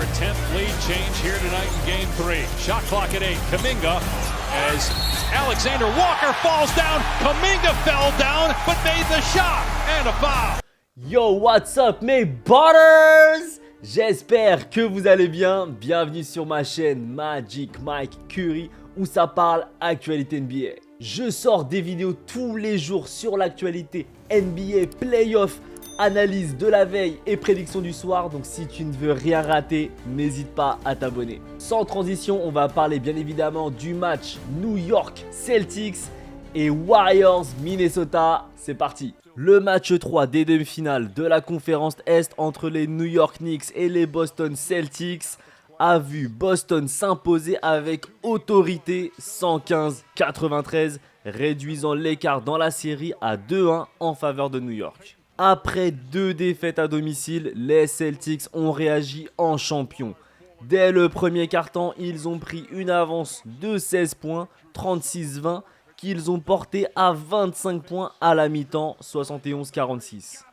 our 10th lead change here tonight in Game 3. Shot clock at 8. Kuminga as Alexander Walker falls down. Kuminga fell down but made the shot and a foul. Yo, what's up mes butters? J'espère que vous allez bien. Bienvenue sur ma chaîne Magic Mike Curry où ça parle actualité NBA. Je sors des vidéos tous les jours sur l'actualité NBA, playoff, analyse de la veille et prédiction du soir. Donc si tu ne veux rien rater, n'hésite pas à t'abonner. Sans transition, on va parler bien évidemment du match New York Celtics et Warriors Minnesota. C'est parti. Le match 3 des demi-finales de la conférence Est entre les New York Knicks et les Boston Celtics a vu Boston s'imposer avec autorité 115-93, réduisant l'écart dans la série à 2-1 en faveur de New York. Après 2 défaites à domicile, les Celtics ont réagi en champions. Dès le premier quart-temps, ils ont pris une avance de 16 points, 36-20, qu'ils ont porté à 25 points à la mi-temps, 71-46.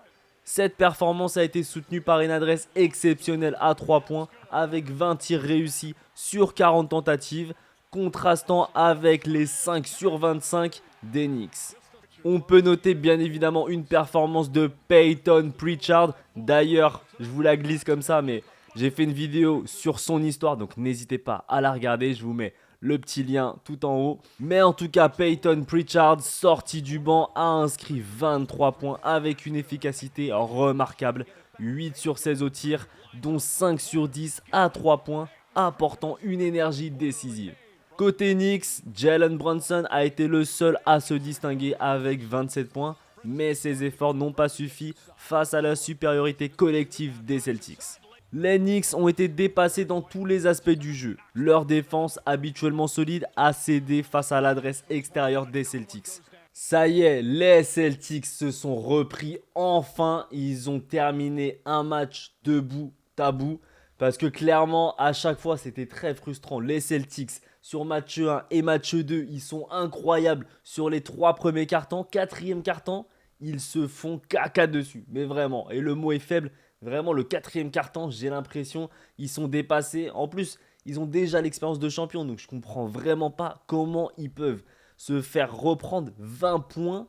Cette performance a été soutenue par une adresse exceptionnelle à 3 points avec 20 tirs réussis sur 40 tentatives, contrastant avec les 5 sur 25 des Knicks. On peut noter bien évidemment une performance de Peyton Pritchard. D'ailleurs, je vous la glisse comme ça, mais j'ai fait une vidéo sur son histoire, donc n'hésitez pas à la regarder. Je vous mets le petit lien tout en haut. Mais en tout cas, Peyton Pritchard, sorti du banc, a inscrit 23 points avec une efficacité remarquable. 8 sur 16 au tir, dont 5 sur 10 à 3 points, apportant une énergie décisive. Côté Knicks, Jalen Brunson a été le seul à se distinguer avec 27 points, mais ses efforts n'ont pas suffi face à la supériorité collective des Celtics. Les Knicks ont été dépassés dans tous les aspects du jeu. Leur défense, habituellement solide, a cédé face à l'adresse extérieure des Celtics. Ça y est, les Celtics se sont repris enfin. Ils ont terminé un match debout, tabou. Parce que clairement, à chaque fois, c'était très frustrant. Les Celtics, sur match 1 et match 2, ils sont incroyables sur les 3 premiers cartons. 4e carton, ils se font caca dessus. Mais vraiment, et le mot est faible. Vraiment, le 4e quart-temps, j'ai l'impression, ils sont dépassés. En plus, ils ont déjà l'expérience de champion. Donc, je ne comprends vraiment pas comment ils peuvent se faire reprendre 20 points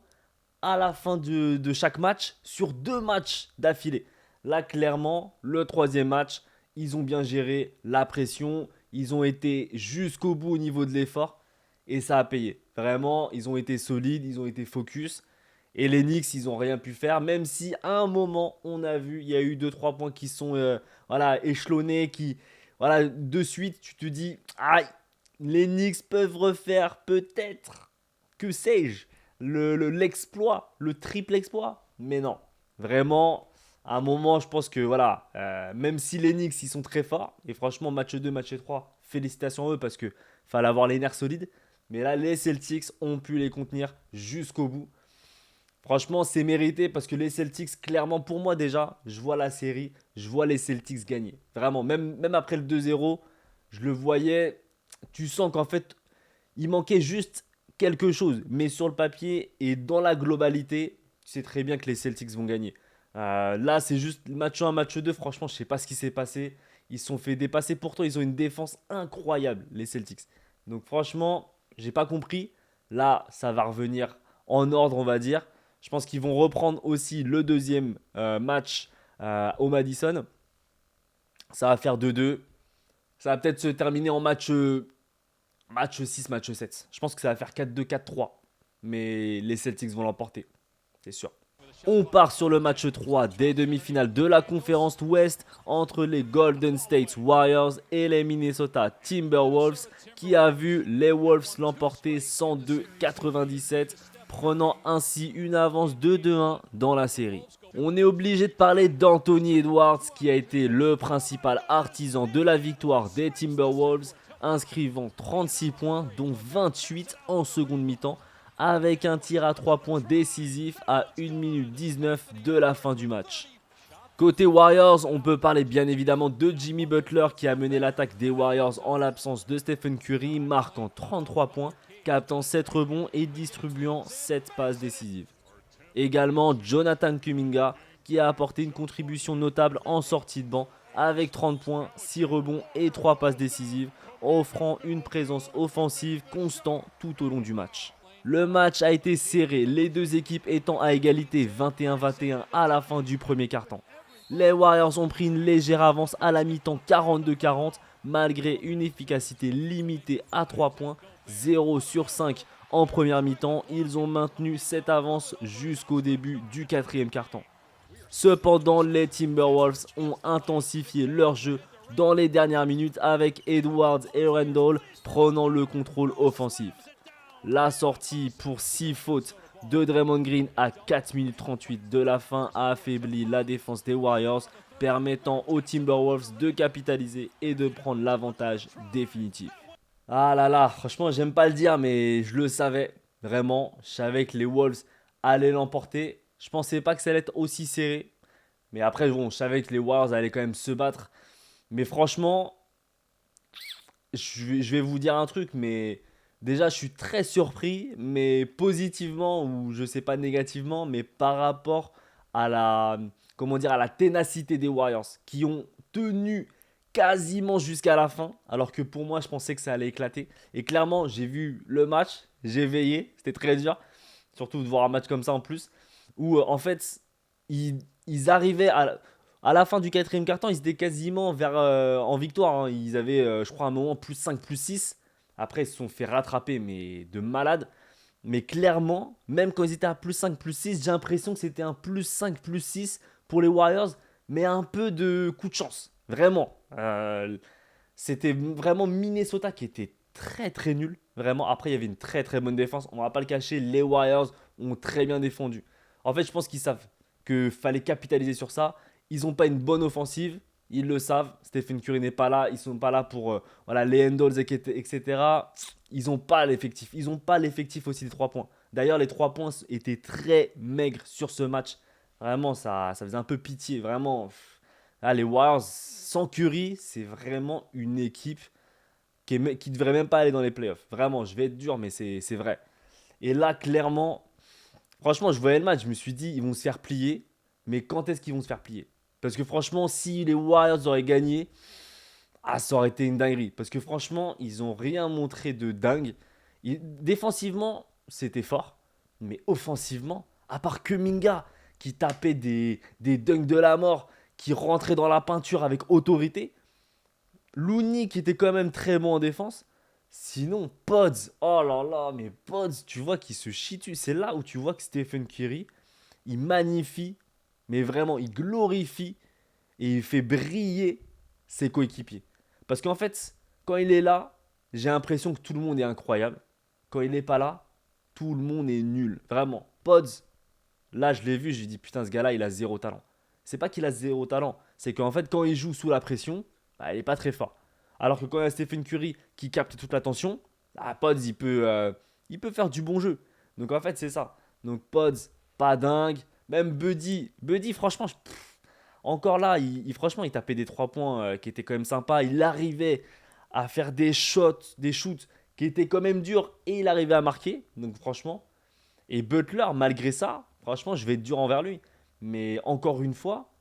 à la fin de chaque match sur 2 matchs d'affilée. Là, clairement, le 3e match, ils ont bien géré la pression. Ils ont été jusqu'au bout au niveau de l'effort. Et ça a payé. Vraiment, ils ont été solides, ils ont été focus. Et les Knicks, ils n'ont rien pu faire, même si à un moment, on a vu, il y a eu 2-3 points qui sont échelonnés, de suite, tu te dis, ah, les Knicks peuvent refaire peut-être, que sais-je, l'exploit, le triple exploit. Mais non, vraiment, à un moment, je pense que même si les Knicks, ils sont très forts, et franchement, match 2, match 3, félicitations à eux parce qu'il fallait avoir les nerfs solides. Mais là, les Celtics ont pu les contenir jusqu'au bout. Franchement, c'est mérité parce que les Celtics, clairement, pour moi déjà, je vois la série, je vois les Celtics gagner. Vraiment, même après le 2-0, je le voyais. Tu sens qu'en fait, il manquait juste quelque chose. Mais sur le papier et dans la globalité, tu sais très bien que les Celtics vont gagner. Là, c'est juste match 1, match 2. Franchement, je ne sais pas ce qui s'est passé. Ils se sont fait dépasser. Pourtant, ils ont une défense incroyable, les Celtics. Donc franchement, j'ai pas compris. Là, ça va revenir en ordre, on va dire. Je pense qu'ils vont reprendre aussi le 2e match au Madison. Ça va faire 2-2. Ça va peut-être se terminer en match 6, match 7. Je pense que ça va faire 4-2, 4-3. Mais les Celtics vont l'emporter. C'est sûr. On part sur le match 3 des demi-finales de la conférence Ouest entre les Golden State Warriors et les Minnesota Timberwolves qui a vu les Wolves l'emporter 102-97. Prenant ainsi une avance de 2-1 dans la série. On est obligé de parler d'Anthony Edwards qui a été le principal artisan de la victoire des Timberwolves, inscrivant 36 points dont 28 en seconde mi-temps avec un tir à 3 points décisif à 1 minute 19 de la fin du match. Côté Warriors, on peut parler bien évidemment de Jimmy Butler qui a mené l'attaque des Warriors en l'absence de Stephen Curry, marquant 33 points, captant 7 rebonds et distribuant 7 passes décisives. Également Jonathan Kuminga qui a apporté une contribution notable en sortie de banc avec 30 points, 6 rebonds et 3 passes décisives, offrant une présence offensive constante tout au long du match. Le match a été serré, les deux équipes étant à égalité 21-21 à la fin du premier quart-temps. Les Warriors ont pris une légère avance à la mi-temps 42-40 malgré une efficacité limitée à 3 points, 0 sur 5 en première mi-temps. Ils ont maintenu cette avance jusqu'au début du quatrième quart-temps. Cependant, les Timberwolves ont intensifié leur jeu dans les dernières minutes avec Edwards et Randle prenant le contrôle offensif. La sortie pour 6 fautes de Draymond Green à 4 minutes 38 de la fin a affaibli la défense des Warriors, permettant aux Timberwolves de capitaliser et de prendre l'avantage définitif. Ah là là, franchement, j'aime pas le dire, mais je le savais. Vraiment, je savais que les Wolves allaient l'emporter. Je pensais pas que ça allait être aussi serré. Mais après, bon, je savais que les Warriors allaient quand même se battre. Mais franchement, je vais vous dire un truc, mais déjà, je suis très surpris, mais positivement, ou je sais pas négativement, mais par rapport à la, comment dire, à la ténacité des Warriors, qui ont tenu quasiment jusqu'à la fin, alors que pour moi, je pensais que ça allait éclater. Et clairement, j'ai vu le match, j'ai veillé, c'était très dur, surtout de voir un match comme ça en plus, où en fait, ils arrivaient à la fin du quatrième quart-temps, ils étaient quasiment en victoire, hein. Ils avaient, je crois, à un moment, plus 5, plus 6. Après, ils se sont fait rattraper, mais de malade. Mais clairement, même quand ils étaient à plus 5, plus 6, j'ai l'impression que c'était un plus 5, plus 6 pour les Warriors, mais un peu de coup de chance. Vraiment. C'était vraiment Minnesota qui était très très nul. Vraiment. Après, il y avait une très très bonne défense. On ne va pas le cacher, les Warriors ont très bien défendu. En fait, je pense qu'ils savent qu'il fallait capitaliser sur ça. Ils n'ont pas une bonne offensive. Ils le savent. Stephen Curry n'est pas là. Ils ne sont pas là pour voilà, les handles, etc. Ils n'ont pas l'effectif. Ils n'ont pas l'effectif aussi des 3 points. D'ailleurs, les 3 points étaient très maigres sur ce match. Vraiment, ça faisait un peu pitié. Vraiment. Là, les Warriors, sans Curry, c'est vraiment une équipe qui ne devrait même pas aller dans les playoffs. Vraiment, je vais être dur, mais c'est vrai. Et là, clairement, franchement, je voyais le match. Je me suis dit, ils vont se faire plier. Mais quand est-ce qu'ils vont se faire plier? Parce que franchement, si les Warriors auraient gagné, ça aurait été une dinguerie. Parce que franchement, ils n'ont rien montré de dingue. Défensivement, c'était fort. Mais offensivement, à part Kuminga, qui tapait des dunks de la mort, qui rentrait dans la peinture avec autorité. Looney, qui était quand même très bon en défense. Sinon, Pods, oh là là, mais Pods, tu vois qu'il se chie dessus. C'est là où tu vois que Stephen Curry, il magnifie, mais vraiment, il glorifie et il fait briller ses coéquipiers. Parce qu'en fait, quand il est là, j'ai l'impression que tout le monde est incroyable. Quand il n'est pas là, tout le monde est nul. Vraiment. Pods, là, je l'ai vu, j'ai dit, putain, ce gars-là, il a zéro talent. C'est pas qu'il a zéro talent, c'est qu'en fait, quand il joue sous la pression, il n'est pas très fort. Alors que quand il y a Stephen Curry qui capte toute l'attention, Pods, il peut faire du bon jeu. Donc en fait, c'est ça. Donc Pods, pas dingue. Même Buddy, franchement, encore là, franchement, il tapait des 3 points qui étaient quand même sympas. Il arrivait à faire des shoots qui étaient quand même durs et il arrivait à marquer. Donc franchement. Et Butler, malgré ça, franchement, je vais être dur envers lui. Mais encore une fois,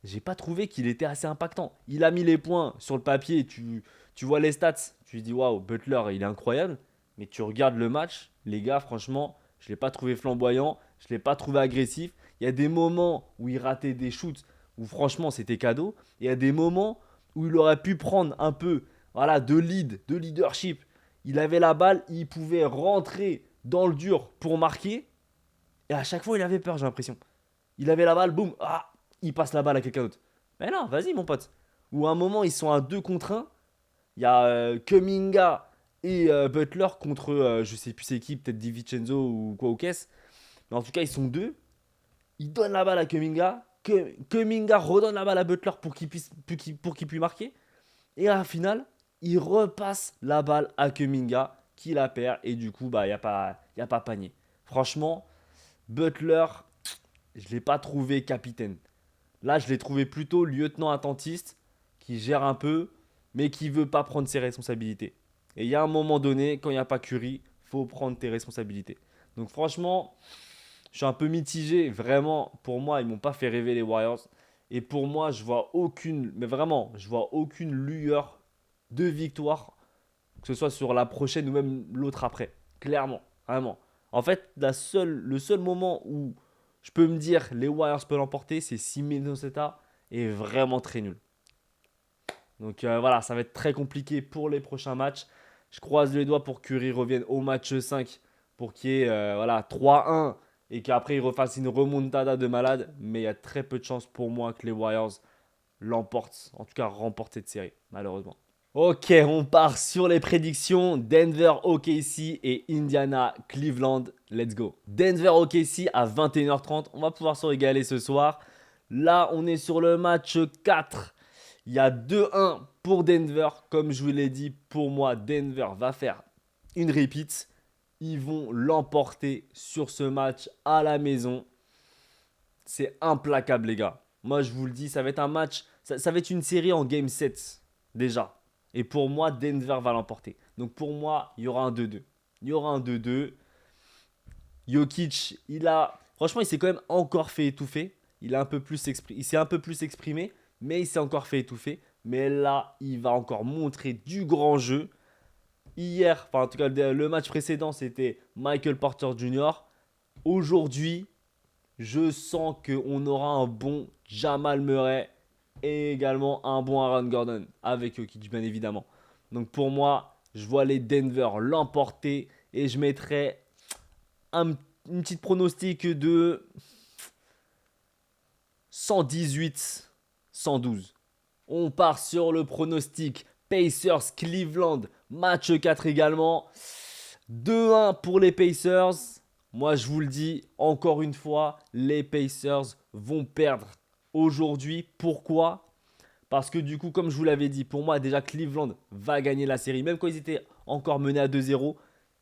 j'ai pas trouvé qu'il était assez impactant. Il a mis les points sur le papier, tu vois les stats, tu te dis waouh, Butler, il est incroyable. Mais tu regardes le match, les gars, franchement, je l'ai pas trouvé flamboyant, je l'ai pas trouvé agressif. Il y a des moments où il ratait des shoots où franchement c'était cadeau. Et il y a des moments où il aurait pu prendre un peu voilà, de leadership. Il avait la balle, il pouvait rentrer dans le dur pour marquer. Et à chaque fois, il avait peur, j'ai l'impression. Il avait la balle, boum, il passe la balle à quelqu'un d'autre. Mais non, vas-y mon pote. Ou à un moment, ils sont à 2 contre 1. Il y a Kuminga et Butler contre, je sais plus c'est qui, peut-être DiVincenzo ou quoi ou qu'est-ce. Mais en tout cas, ils sont 2. Il donne la balle à Kuminga. Kuminga redonne la balle à Butler pour qu'il puisse marquer. Et à la finale, il repasse la balle à Kuminga qui la perd. Et du coup, il n'y a pas panier. Franchement, Butler, je ne l'ai pas trouvé capitaine. Là, je l'ai trouvé plutôt lieutenant attentiste qui gère un peu, mais qui ne veut pas prendre ses responsabilités. Et il y a un moment donné, quand il n'y a pas Curry, il faut prendre tes responsabilités. Donc franchement, je suis un peu mitigé. Vraiment, pour moi, ils ne m'ont pas fait rêver les Warriors. Et pour moi, je vois aucune, mais vraiment, je vois aucune lueur de victoire, que ce soit sur la prochaine ou même l'autre après. Clairement, vraiment. En fait, le seul moment où je peux me dire les Warriors peuvent l'emporter, c'est si Minnesota est vraiment très nul. Donc voilà, ça va être très compliqué pour les prochains matchs. Je croise les doigts pour que Curry revienne au match 5 pour qu'il y ait voilà, 3-1 et qu'après il refasse une remontada de malade. Mais il y a très peu de chances pour moi que les Warriors l'emportent, en tout cas remportent cette série, malheureusement. Ok, on part sur les prédictions. Denver, OKC et Indiana, Cleveland. Let's go. Denver, OKC à 21h30. On va pouvoir se régaler ce soir. Là, on est sur le match 4. Il y a 2-1 pour Denver. Comme je vous l'ai dit, pour moi, Denver va faire une repeat. Ils vont l'emporter sur ce match à la maison. C'est implacable, les gars. Moi, je vous le dis, ça va être un match. Ça va être une série en game 7 déjà. Et pour moi, Denver va l'emporter. Donc pour moi, il y aura un 2-2. Il y aura un 2-2. Jokic, franchement, il s'est quand même encore fait étouffer. Il s'est un peu plus exprimé, mais il s'est encore fait étouffer. Mais là, il va encore montrer du grand jeu. Hier, enfin en tout cas le match précédent, c'était Michael Porter Jr. Aujourd'hui, je sens qu'on aura un bon Jamal Murray et également un bon Aaron Gordon avec Jokic, bien évidemment. Donc pour moi, je vois les Denver l'emporter et je mettrai une petite pronostic de 118-112. On part sur le pronostic Pacers Cleveland, match 4 également. 2-1 pour les Pacers. Moi, je vous le dis, encore une fois, les Pacers vont perdre aujourd'hui. Pourquoi ? Parce que du coup, comme je vous l'avais dit, pour moi, déjà, Cleveland va gagner la série. Même quand ils étaient encore menés à 2-0,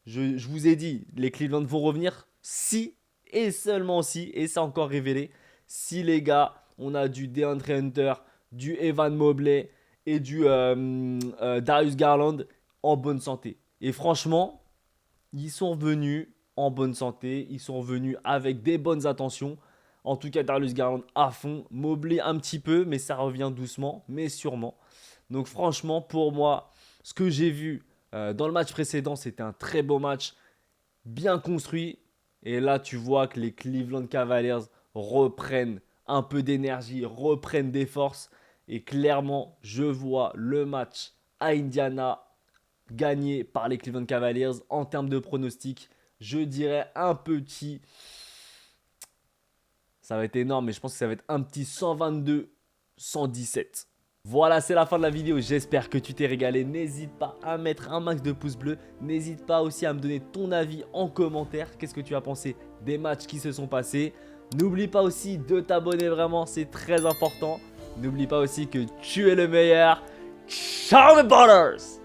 je vous ai dit, les Cleveland vont revenir si et seulement si, et c'est encore révélé, si les gars, on a du DeAndre Hunter, du Evan Mobley et du Darius Garland en bonne santé. Et franchement, ils sont revenus en bonne santé, ils sont revenus avec des bonnes intentions. En tout cas, Darius Garland à fond, Mobley un petit peu, mais ça revient doucement, mais sûrement. Donc franchement, pour moi, ce que j'ai vu dans le match précédent, c'était un très beau match, bien construit. Et là, tu vois que les Cleveland Cavaliers reprennent un peu d'énergie, reprennent des forces. Et clairement, je vois le match à Indiana gagné par les Cleveland Cavaliers. En termes de pronostic, je dirais un petit... Ça va être énorme, mais je pense que ça va être un petit 122-117. Voilà, c'est la fin de la vidéo. J'espère que tu t'es régalé. N'hésite pas à mettre un max de pouces bleus. N'hésite pas aussi à me donner ton avis en commentaire. Qu'est-ce que tu as pensé des matchs qui se sont passés? N'oublie pas aussi de t'abonner, vraiment, c'est très important. N'oublie pas aussi que tu es le meilleur. Ciao mes butters!